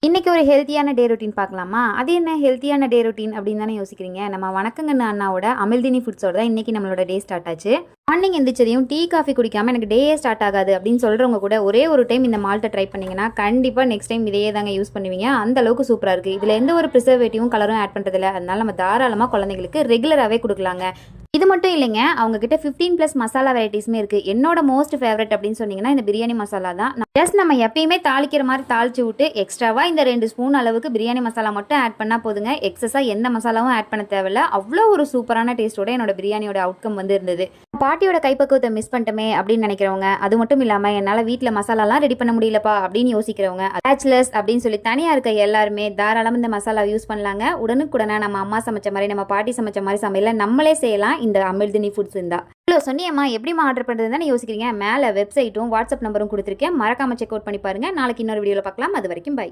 இன்னைக்கு ஒரு ஹெல்த்தியான டே ரொட்டீன் பார்க்கலாமா? அது என்ன ஹெல்த்தியான டே ரொட்டீன் அப்படின்னு தானே யோசிக்கிறீங்க. நம்ம வணக்கங்கண்ணு அண்ணாவோட அமிழ்தினி ஃபுட்ஸோட தான் இன்னைக்கு நம்மளோட டே ஸ்டார்ட் ஆச்சு. மார்னிங் எந்திரிச்சதையும் டீ காஃபி குடிக்காம எனக்கு டேயே ஸ்டார்ட் ஆகாது அப்படின்னு சொல்றவங்க கூட ஒரே ஒரு டைம் இந்த மால்ட்டை ட்ரை பண்ணீங்கன்னா கண்டிப்பா நெக்ஸ்ட் டைம் இதையே தாங்க யூஸ் பண்ணுவீங்க. அந்த அளவுக்கு சூப்பரா இருக்கு. இதுல எந்த ஒரு ப்ரிசர்வேட்டிவும் கலரும் ஆட் பண்றதில்ல. அதனால நம்ம தாராளமா குழந்தைங்களுக்கு ரெகுலராகவே கொடுக்கலாங்க. இது மட்டும் இல்லைங்க, அவங்க கிட்ட 15+ மசாலா வெரைட்டிஸுமே இருக்கு. என்னோட மோஸ்ட் ஃபேவரட் அப்படின்னு சொன்னீங்கன்னா இந்த பிரியாணி மசாலா தான். ஜஸ்ட் நம்ம எப்பயுமே தாளிக்கிற மாதிரி தாளிச்சு விட்டு எக்ஸ்ட்ராவா இந்த 2 ஸ்பூன் அளவுக்கு பிரியாணி மசாலா மட்டும் ஆட் பண்ணா போதுங்க. எக்ஸஸா எந்த மசாலாவும் ஆட் பண்ண தேவையில்ல. அவ்வளோ ஒரு சூப்பரான டேஸ்டோட என்னோட பிரியாணியோட அவுட்கம் வந்து இருந்தது. பாட்டியோட கைப்பக்குவத்தை மிஸ் பண்ணிட்டோமே அப்படின்னு நினைக்கிறவங்க, அது மட்டும் இல்லாம என்னால வீட்டுல மசாலாலாம் ரெடி பண்ண முடியலப்பா அப்படின்னு யோசிக்கிறவங்க, பேச்சுலர்ஸ் அப்படின்னு சொல்லி தனியா இருக்க எல்லாருமே தாராளமா இந்த மசாலா யூஸ் பண்ணலாங்க. உடனுக்குடனே நம்ம அம்மா சமைச்ச மாதிரி நம்ம பாட்டி சமைச்ச மாதிரி சமையல நம்மளே செய்யலாம் இந்த அமிழ்தினி ஃபுட்ஸ் இருந்தா. இவ்வளோ சொன்னியம்மா எப்படிமா ஆர்டர் பண்ணுறதுன்னு யோசிக்கிறீங்க. மேலே வெப்சைட்டும் வாட்ஸ்அப் நம்பரும் கொடுத்துருக்கேன். மறக்காம செக் அவுட் பண்ணி பாருங்க. நாளைக்கு இன்னொரு வீடியோவில் பார்க்கலாம். அது வரைக்கும் பை.